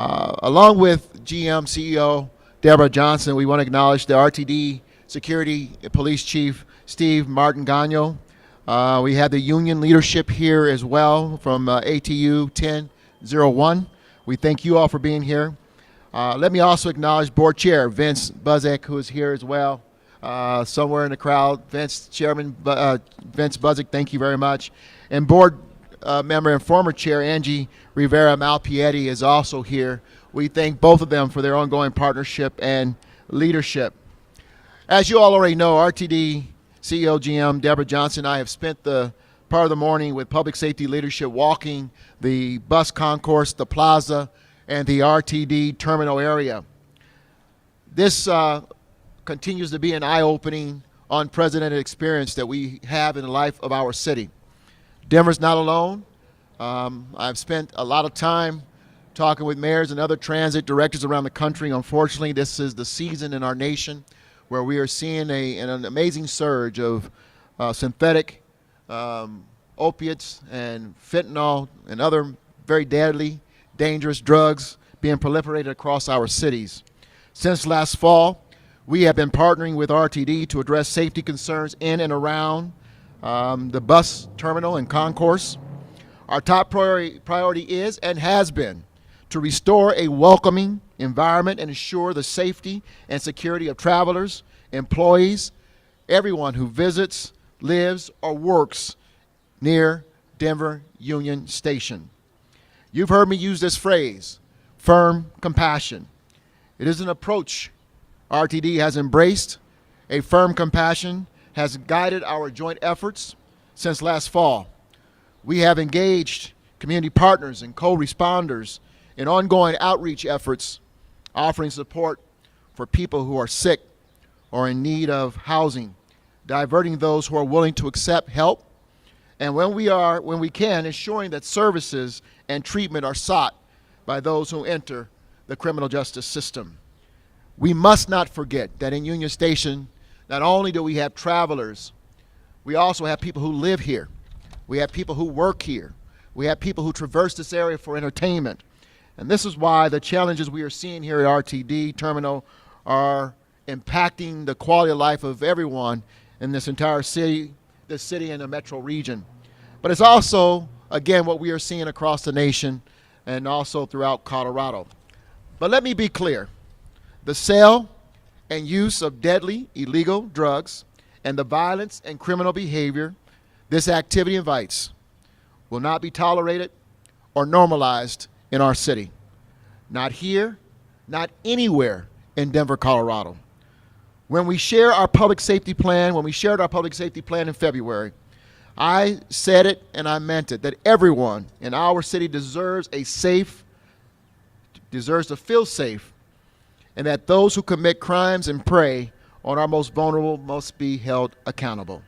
Along with GM CEO Debora Johnson, we want to acknowledge the RTD Security Police Chief Steve Martingano. We have the union leadership here as well from ATU 1001. We thank you all for being here. Let me also acknowledge Board Chair Vince Buzik, who is here as well, somewhere in the crowd. Chairman Vince Buzik, thank you very much. And Board member and former Chair Angie Rivera Malpiedi is also here. We thank both of them for their ongoing partnership and leadership. As you all already know, RTD CEO GM Debora Johnson and I have spent the part of the morning with public safety leadership walking the bus concourse, the plaza, and the RTD terminal area. This continues to be an eye-opening, unprecedented experience that we have in the life of our city. Denver's not alone. I've spent a lot of time talking with mayors and other transit directors around the country. Unfortunately, this is the season in our nation where we are seeing an amazing surge of synthetic opiates and fentanyl and other very deadly, dangerous drugs being proliferated across our cities. Since last fall, we have been partnering with RTD to address safety concerns in and around the bus terminal and concourse. Our top priority is and has been to restore a welcoming environment and ensure the safety and security of travelers, employees, everyone who visits, lives, or works near Denver Union Station. You've heard me use this phrase, firm compassion. It is an approach RTD has embraced. A firm compassion has guided our joint efforts since last fall. We have engaged community partners and co-responders in ongoing outreach efforts, offering support for people who are sick or in need of housing, diverting those who are willing to accept help, and when we can, ensuring that services and treatment are sought by those who enter the criminal justice system. We must not forget that in Union Station, not only do we have travelers, we also have people who live here. We have people who work here. We have people who traverse this area for entertainment. And this is why the challenges we are seeing here at RTD Terminal are impacting the quality of life of everyone in this entire city, the city and the metro region. But it's also, again, what we are seeing across the nation and also throughout Colorado. But let me be clear. The sale and use of deadly illegal drugs and the violence and criminal behavior this activity invites will not be tolerated or normalized in our city. Not here, not anywhere in Denver, Colorado. When we shared our public safety plan in February, I said it and I meant it, that everyone in our city deserves to feel safe, and that those who commit crimes and prey on our most vulnerable must be held accountable.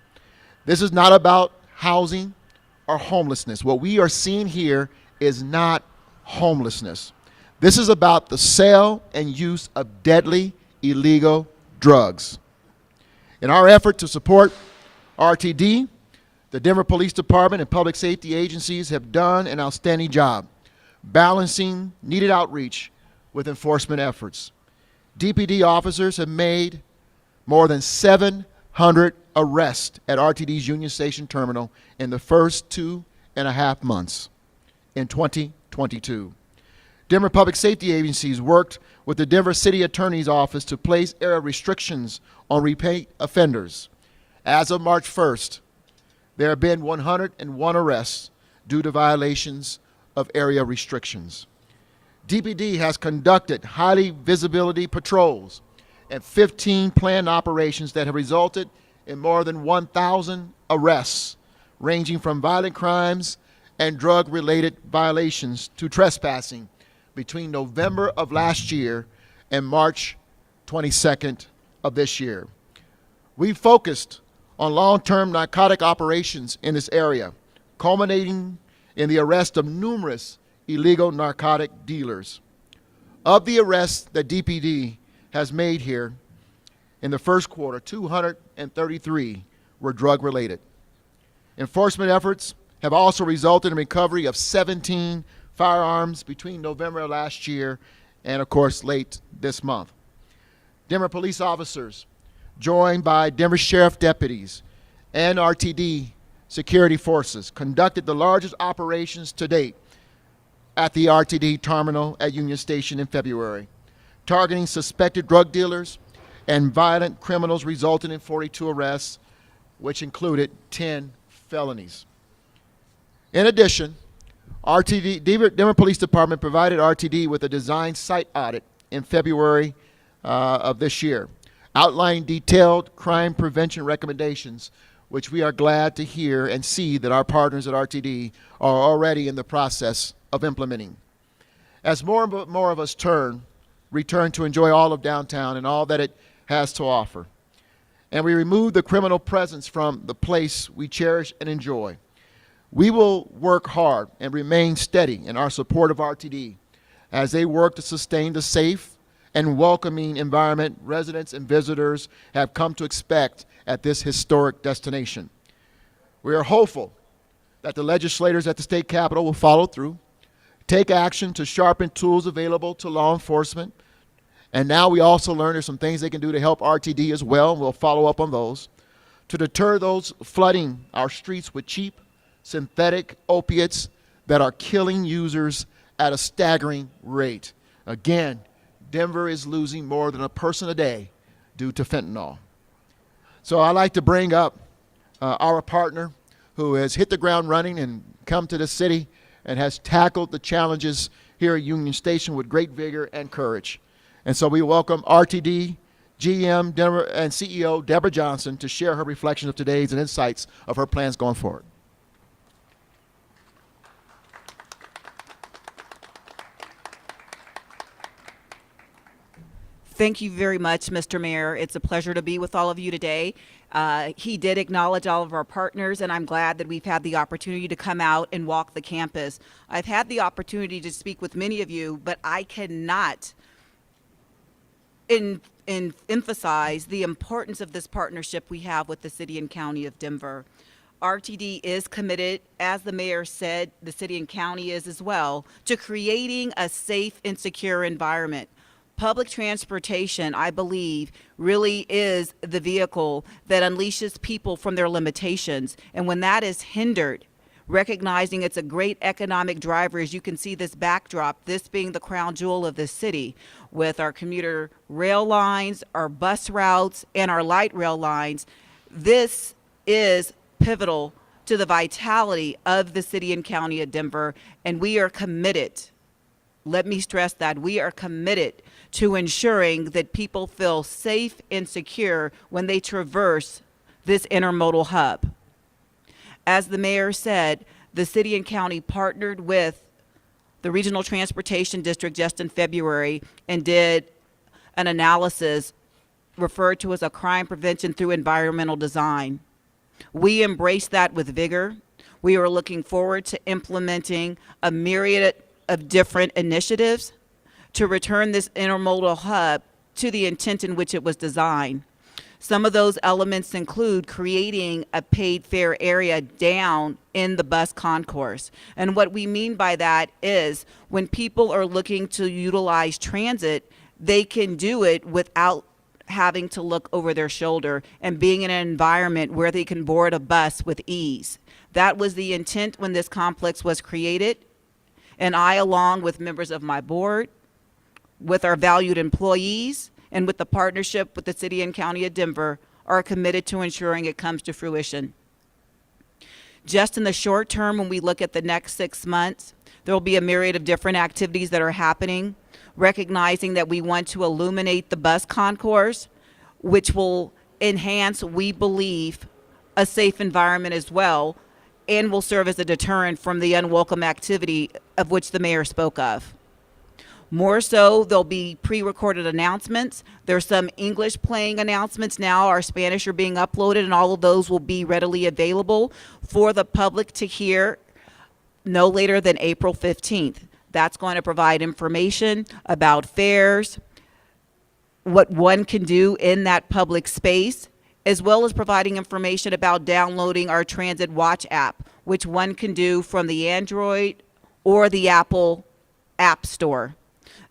This is not about housing or homelessness. What we are seeing here is not homelessness. This is about the sale and use of deadly illegal drugs. In our effort to support RTD, the Denver Police Department and public safety agencies have done an outstanding job balancing needed outreach with enforcement efforts. DPD officers have made more than 700 arrests at RTD's Union Station Terminal in the first 2.5 months in 2022. Denver Public Safety Agencies worked with the Denver City Attorney's Office to place area restrictions on repeat offenders. As of March 1st, there have been 101 arrests due to violations of area restrictions. DPD has conducted high visibility patrols and 15 planned operations that have resulted in more than 1,000 arrests, ranging from violent crimes and drug-related violations to trespassing between November of last year and March 22nd of this year. We focused on long-term narcotic operations in this area, culminating in the arrest of numerous illegal narcotic dealers. Of the arrests that DPD has made here in the first quarter, 233 were drug-related. Enforcement efforts have also resulted in recovery of 17 firearms between November of last year and, of course, late this month. Denver police officers, joined by Denver Sheriff deputies and RTD security forces, conducted the largest operations to date at the RTD terminal at Union Station in February, targeting suspected drug dealers and violent criminals, resulting in 42 arrests, which included 10 felonies. In addition, Denver Police Department provided RTD with a design site audit in February of this year, outlining detailed crime prevention recommendations, which we are glad to hear and see that our partners at RTD are already in the process of implementing. As more and more of us return to enjoy all of downtown and all that it has to offer, and we remove the criminal presence from the place we cherish and enjoy, we will work hard and remain steady in our support of RTD as they work to sustain the safe and welcoming environment residents and visitors have come to expect at this historic destination. We are hopeful that the legislators at the state capitol will follow through, take action to sharpen tools available to law enforcement, and now we also learn there's some things they can do to help RTD as well, and we'll follow up on those, to deter those flooding our streets with cheap, synthetic opiates that are killing users at a staggering rate. Again, Denver is losing more than a person a day due to fentanyl. So I'd like to bring up our partner who has hit the ground running and come to the city and has tackled the challenges here at Union Station with great vigor and courage. And so we welcome RTD, GM, Denver, and CEO Debora Johnson to share her reflections of today's and insights of her plans going forward. Thank you very much, Mr. Mayor. It's a pleasure to be with all of you today. He did acknowledge all of our partners, and I'm glad that we've had the opportunity to come out and walk the campus. I've had the opportunity to speak with many of you, but I cannot emphasize the importance of this partnership we have with the City and County of Denver. RTD is committed, as the mayor said, the city and county is as well, to creating a safe and secure environment. Public transportation, I believe, really is the vehicle that unleashes people from their limitations. And when that is hindered, recognizing it's a great economic driver, as you can see this backdrop, this being the crown jewel of the city, with our commuter rail lines, our bus routes, and our light rail lines, this is pivotal to the vitality of the city and county of Denver, and we are committed. Let me stress that we are committed to ensuring that people feel safe and secure when they traverse this intermodal hub. As the mayor said, the city and county partnered with the Regional Transportation District just in February and did an analysis referred to as a crime prevention through environmental design. We embrace that with vigor. We are looking forward to implementing a myriad of different initiatives to return this intermodal hub to the intent in which it was designed. Some of those elements include creating a paid fare area down in the bus concourse. And what we mean by that is when people are looking to utilize transit, they can do it without having to look over their shoulder and being in an environment where they can board a bus with ease. That was the intent when this complex was created. And I, along with members of my board, with our valued employees, and with the partnership with the City and County of Denver, are committed to ensuring it comes to fruition. Just in the short term, when we look at the next 6 months, there will be a myriad of different activities that are happening, recognizing that we want to illuminate the bus concourse, which will enhance, we believe, a safe environment as well, and will serve as a deterrent from the unwelcome activity of which the mayor spoke of. More so, there'll be pre-recorded announcements. There's some English playing announcements now. Our Spanish are being uploaded, and all of those will be readily available for the public to hear no later than April 15th. That's going to provide information about fares, what one can do in that public space, as well as providing information about downloading our Transit Watch app, which one can do from the Android or the Apple App Store.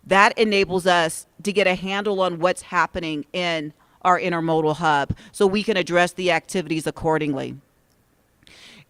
That enables us to get a handle on what's happening in our intermodal hub so we can address the activities accordingly.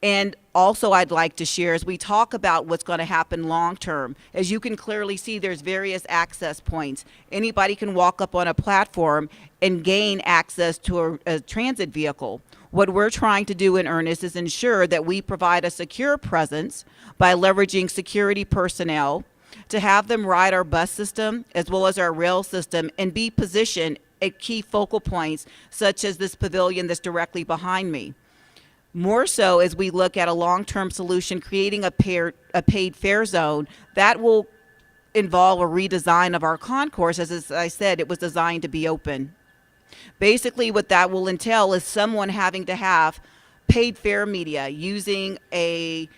And also I'd like to share as we talk about what's going to happen long term, as you can clearly see, there's various access points. Anybody can walk up on a platform and gain access to a transit vehicle. What we're trying to do in earnest is ensure that we provide a secure presence by leveraging security personnel to have them ride our bus system as well as our rail system and be positioned at key focal points such as this pavilion that's directly behind me. More so as we look at a long-term solution, creating a paid fare zone that will involve a redesign of our concourse. As I said, it was designed to be open. Basically, what that will entail is someone having to have paid fare media using a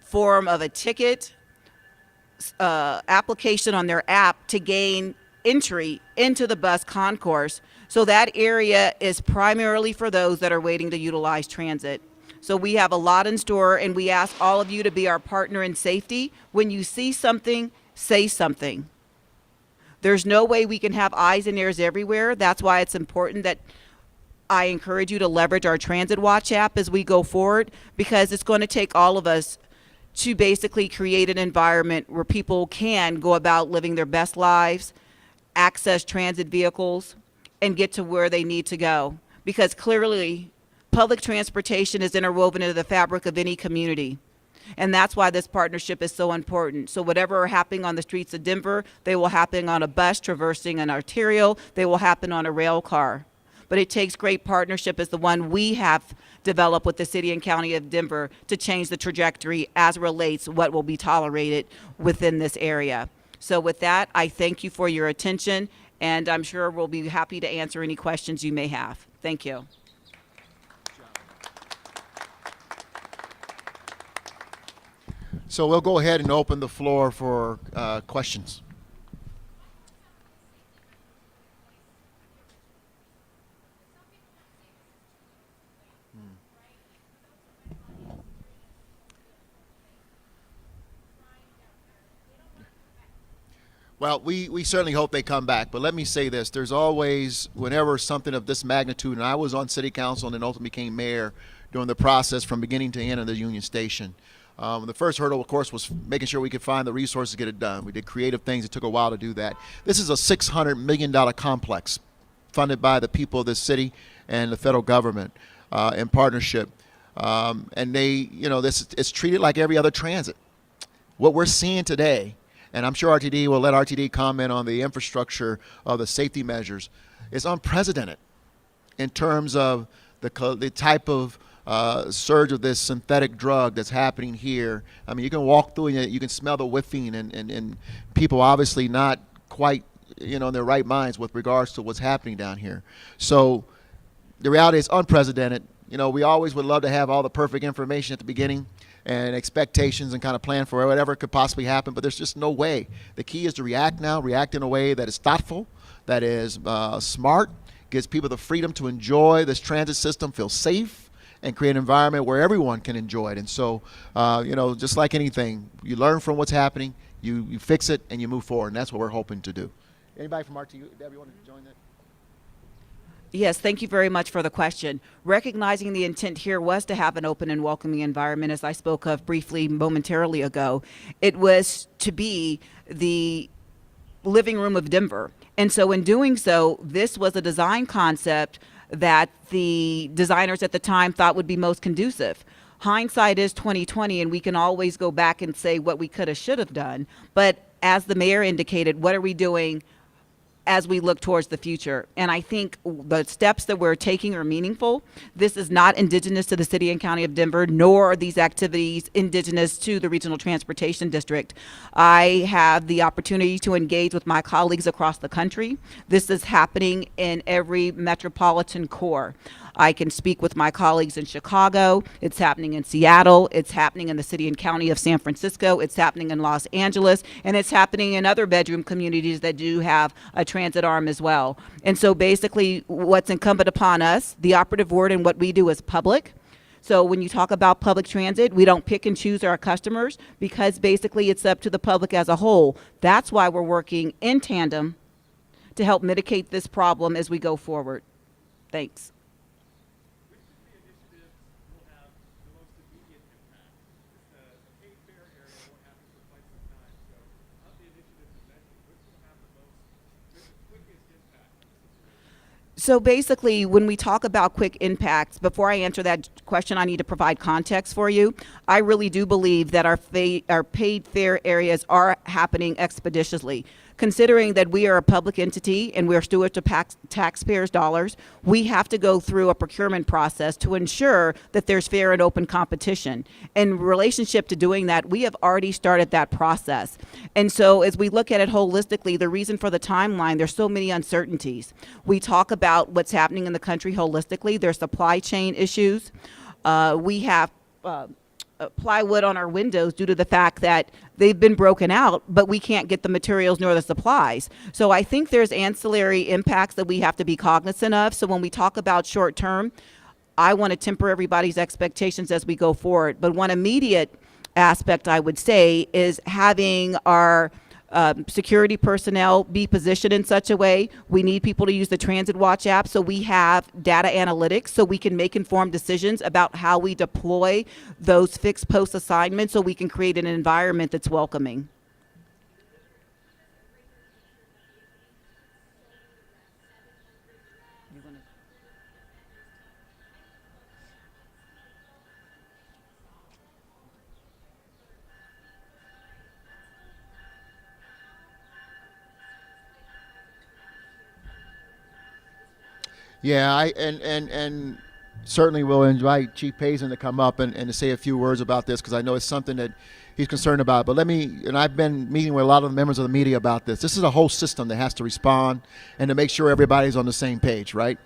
form of a ticket application on their app to gain entry into the bus concourse. So that area is primarily for those that are waiting to utilize transit. So we have a lot in store, and we ask all of you to be our partner in safety. When you see something, say something. There's no way we can have eyes and ears everywhere. That's why it's important that I encourage you to leverage our Transit Watch app as we go forward, because it's going to take all of us to basically create an environment where people can go about living their best lives, access transit vehicles, and get to where they need to go. Because clearly, public transportation is interwoven into the fabric of any community. And that's why this partnership is so important. So whatever are happening on the streets of Denver, they will happen on a bus traversing an arterial, they will happen on a rail car. But it takes great partnership as the one we have developed with the City and County of Denver to change the trajectory as relates what will be tolerated within this area. So with that, I thank you for your attention, and I'm sure we'll be happy to answer any questions you may have. Thank you. So we'll go ahead and open the floor for questions. Well, we certainly hope they come back, but let me say this. There's always, whenever something of this magnitude, and I was on city council and then ultimately became mayor during the process from beginning to end of the Union Station. The first hurdle, of course, was making sure we could find the resources to get it done. We did creative things. It took a while to do that. This is a $600 million complex funded by the people of this city and the federal government in partnership. And they, you know, it's treated like every other transit. What we're seeing today, and I'm sure RTD will let RTD comment on the infrastructure of the safety measures, is unprecedented in terms of the type of surge of this synthetic drug that's happening here. I mean, you can walk through and you can smell the whiffing and people obviously not quite, you know, in their right minds with regards to what's happening down here. So the reality is unprecedented. You know, we always would love to have all the perfect information at the beginning and expectations and kind of plan for whatever could possibly happen, but there's just no way. The key is to react now, react in a way that is thoughtful, that is smart, gives people the freedom to enjoy this transit system, feel safe, and create an environment where everyone can enjoy it. And so, you know, just like anything, you learn from what's happening, you fix it, and you move forward, and that's what we're hoping to do. Anybody from RTU, Deb, you want to join that? Yes, thank you very much for the question. Recognizing the intent here was to have an open and welcoming environment, as I spoke of briefly momentarily ago. It was to be the living room of Denver. And so in doing so, this was a design concept that the designers at the time thought would be most conducive. Hindsight is 2020, and we can always go back and say what we could have, should have done. But as the mayor indicated, what are we doing as we look towards the future? And I think the steps that we're taking are meaningful. This is not indigenous to the City and County of Denver, nor are these activities indigenous to the Regional Transportation District. I have the opportunity to engage with my colleagues across the country. This is happening in every metropolitan core. I can speak with my colleagues in Chicago. It's happening in Seattle. It's happening in the City and County of San Francisco. It's happening in Los Angeles. And it's happening in other bedroom communities that do have a transit arm as well. And so basically what's incumbent upon us, the operative word in what we do is public. So when you talk about public transit, we don't pick and choose our customers because basically it's up to the public as a whole. That's why we're working in tandem to help mitigate this problem as we go forward. Thanks. Which of the initiatives will have the most immediate impact? The paid fare area won't happen for quite some time. So, of the initiatives you mentioned, which will have the quickest impact on the situation? So basically, when we talk about quick impacts, before I answer that question, I need to provide context for you. I really do believe that our paid fare areas are happening expeditiously. Considering that we are a public entity and we're stewards of taxpayers' dollars, we have to go through a procurement process to ensure that there's fair and open competition. In relationship to doing that, we have already started that process. And so as we look at it holistically, the reason for the timeline, there's so many uncertainties. We talk about what's happening in the country holistically. There's supply chain issues. We have plywood on our windows due to the fact that they've been broken out, but we can't get the materials nor the supplies. So I think there's ancillary impacts that we have to be cognizant of. So when we talk about short term, I want to temper everybody's expectations as we go forward. But one immediate aspect I would say is having our security personnel be positioned in such a way. We need people to use the Transit Watch app so we have data analytics so we can make informed decisions about how we deploy those fixed post assignments so we can create an environment that's welcoming. Yeah, and certainly will invite Chief Payson to come up and to say a few words about this because I know it's something that he's concerned about. But I've been meeting with a lot of the members of the media about this. This is a whole system that has to respond and to make sure everybody's on the same page, right?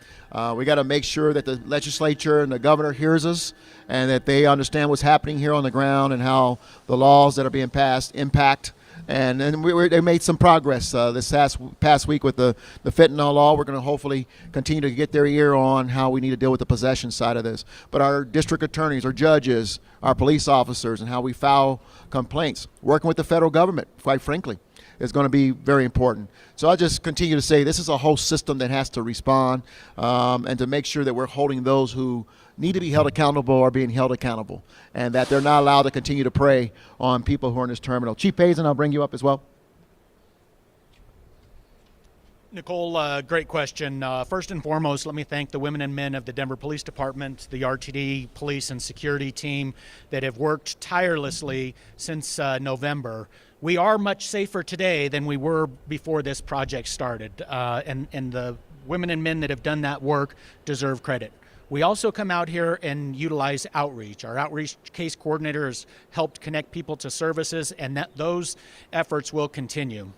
We got to make sure that the legislature and the governor hears us and that they understand what's happening here on the ground and how the laws that are being passed impact. And they made some progress this past week with the fentanyl law. We're going to hopefully continue to get their ear on how we need to deal with the possession side of this. But our district attorneys, our judges, our police officers, and how we file complaints, working with the federal government, quite frankly, is going to be very important. So I'll just continue to say this is a whole system that has to respond and to make sure that we're holding those who need to be held accountable are being held accountable and that they're not allowed to continue to prey on people who are in this terminal. Chief Payson, I'll bring you up as well. Nicole, great question. First and foremost, let me thank the women and men of the Denver Police Department, the RTD police and security team that have worked tirelessly since November. We are much safer today than we were before this project started, and the women and men that have done that work deserve credit. We also come out here and utilize outreach. Our outreach case coordinator has helped connect people to services, and those efforts will continue.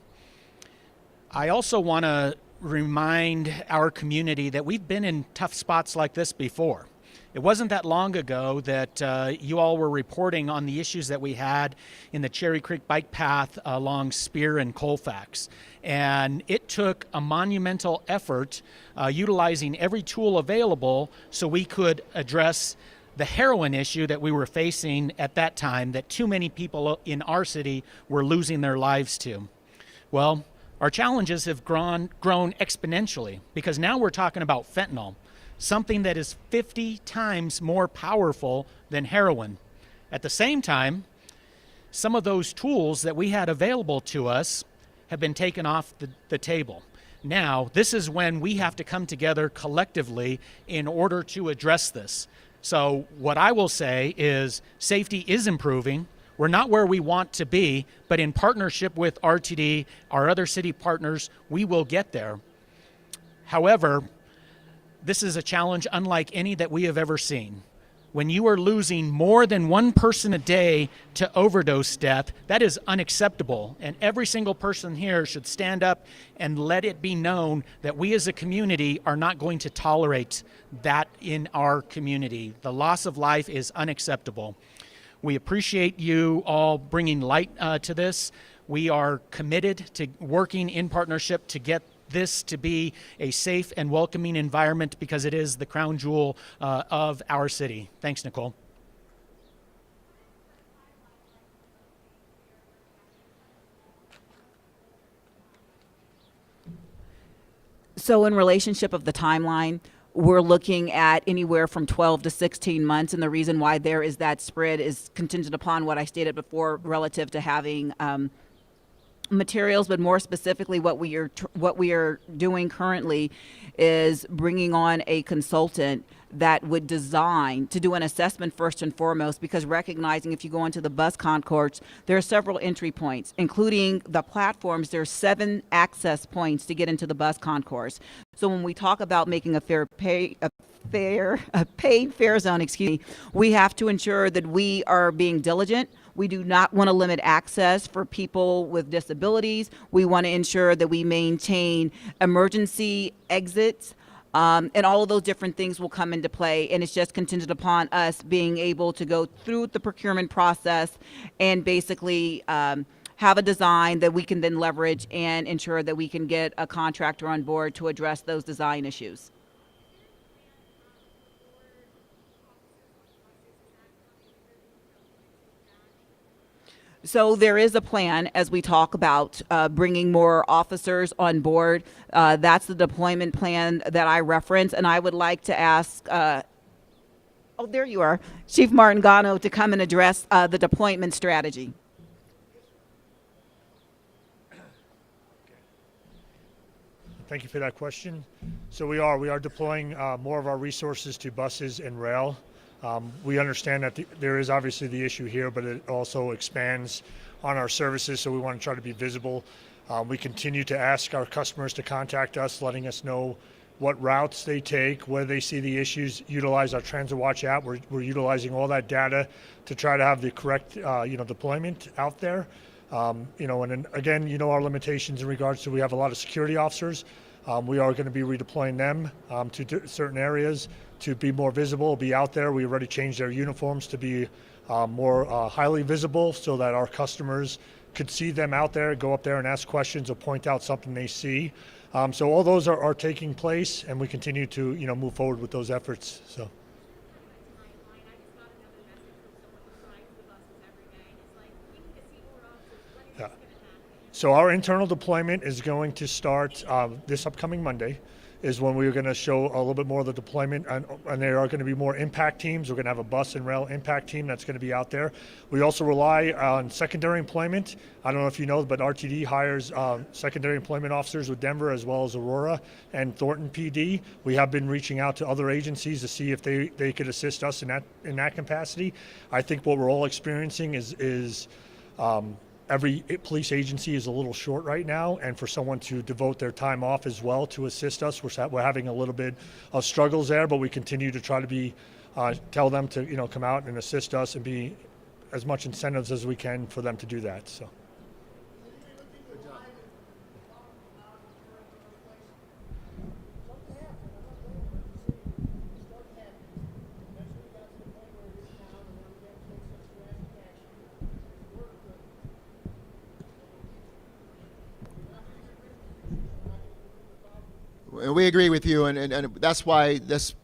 I also want to remind our community that we've been in tough spots like this before. It wasn't that long ago that you all were reporting on the issues that we had in the Cherry Creek bike path along Spear and Colfax. And it took a monumental effort utilizing every tool available so we could address the heroin issue that we were facing at that time that too many people in our city were losing their lives to. Well, our challenges have grown exponentially because now we're talking about fentanyl, something that is 50 times more powerful than heroin. At the same time, some of those tools that we had available to us have been taken off the table. Now, this is when we have to come together collectively in order to address this. So what I will say is safety is improving. We're not where we want to be, but in partnership with RTD, our other city partners, we will get there. However, this is a challenge unlike any that we have ever seen. When you are losing more than one person a day to overdose death, that is unacceptable. And every single person here should stand up and let it be known that we as a community are not going to tolerate that in our community. The loss of life is unacceptable. We appreciate you all bringing light to this. We are committed to working in partnership to get this to be a safe and welcoming environment because it is the crown jewel of our city. Thanks, Nicole. So in relationship of the timeline, we're looking at anywhere from 12 to 16 months, and the reason why there is that spread is contingent upon what I stated before relative to having materials, but more specifically what we are doing currently is bringing on a consultant that would design to do an assessment first and foremost, because recognizing if you go into the bus concourse, there are several entry points, including the platforms. There are 7 access points to get into the bus concourse. So when we talk about making a paid fare zone, we have to ensure that we are being diligent. We do not want to limit access for people with disabilities. We want to ensure that we maintain emergency exits. And all of those different things will come into play, and it's just contingent upon us being able to go through the procurement process and basically have a design that we can then leverage and ensure that we can get a contractor on board to address those design issues. So there is a plan as we talk about bringing more officers on board. That's the deployment plan that I reference, and I would like to ask, oh, there you are, Chief Martingano, to come and address the deployment strategy. Thank you for that question. So we are deploying more of our resources to buses and rail. We understand that there is obviously the issue here, but it also expands on our services, so we want to try to be visible. We continue to ask our customers to contact us, letting us know what routes they take, where they see the issues, utilize our Transit Watch app. We're utilizing all that data to try to have the correct deployment out there. And then, again, our limitations in regards to we have a lot of security officers. We are going to be redeploying them to certain areas to be more visible, be out there. We already changed their uniforms to be more highly visible so that our customers could see them out there, go up there and ask questions or point out something they see. So all those are taking place, and we continue to move forward with those efforts. So. Yeah. So our internal deployment is going to start this upcoming Monday, is when we're going to show a little bit more of the deployment, and there are going to be more impact teams. We're going to have a bus and rail impact team that's going to be out there. We also rely on secondary employment. I don't know if you know, but RTD hires secondary employment officers with Denver as well as Aurora and Thornton PD. We have been reaching out to other agencies to see if they could assist us in that capacity. I think what we're all experiencing is every police agency is a little short right now, and for someone to devote their time off as well to assist us, we're having a little bit of struggles there, but we continue to try to tell them to come out and assist us and be as much incentives as we can for them to do that. So. And we agree with you, and that's why this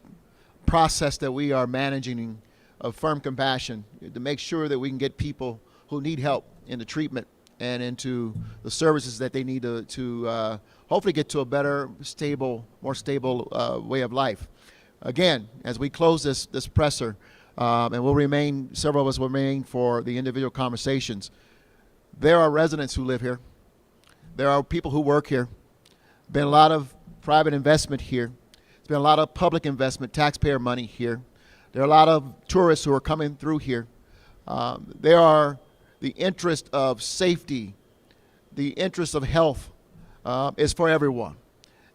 process that we are managing of firm compassion, to make sure that we can get people who need help into treatment and into the services that they need to hopefully get to a better, more stable way of life. Again, as we close this presser, and several of us will remain for the individual conversations, there are residents who live here. There are people who work here. Been a lot of private investment here. There's been a lot of public investment, taxpayer money here. There are a lot of tourists who are coming through here. There are the interest of safety, the interest of health is for everyone.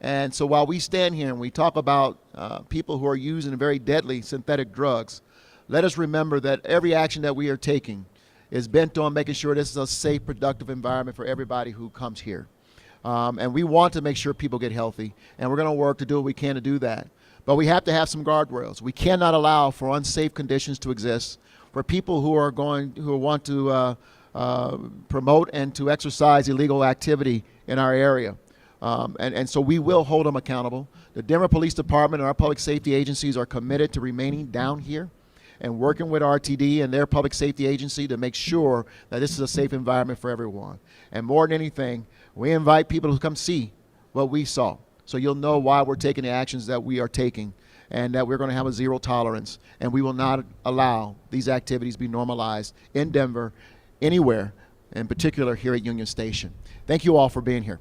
And so while we stand here and we talk about people who are using very deadly synthetic drugs, let us remember that every action that we are taking is bent on making sure this is a safe, productive environment for everybody who comes here. And we want to make sure people get healthy, and we're going to work to do what we can to do that. But we have to have some guardrails. We cannot allow for unsafe conditions to exist, for people who want to promote and to exercise illegal activity in our area. And so we will hold them accountable. The Denver Police Department and our public safety agencies are committed to remaining down here and working with RTD and their public safety agency to make sure that this is a safe environment for everyone. And more than anything, we invite people to come see what we saw. So you'll know why we're taking the actions that we are taking, and that we're going to have a zero tolerance, and we will not allow these activities be normalized in Denver, anywhere, in particular here at Union Station. Thank you all for being here.